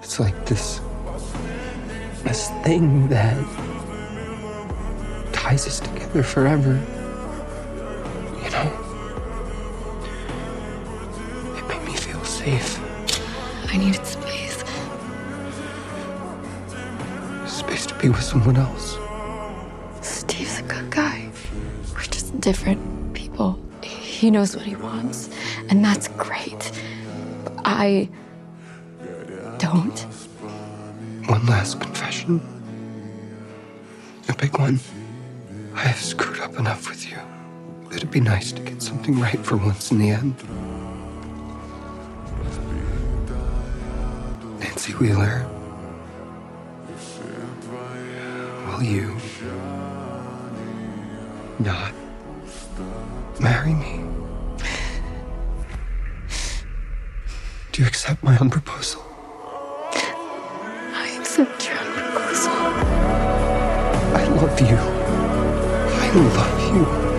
It's like this thing that ties us together forever. You know? It made me feel safe. I needed space. Space to be with someone else. Steve's a good guy. We're just different people. He knows what he wants, and that's great. But I don't. One last confession. A big one. I have screwed up enough with you that it'd be nice to get something right for once in the end. Nancy Wheeler, will you not marry me? Do you accept my own proposal? I accept your proposal. I love you. I love you.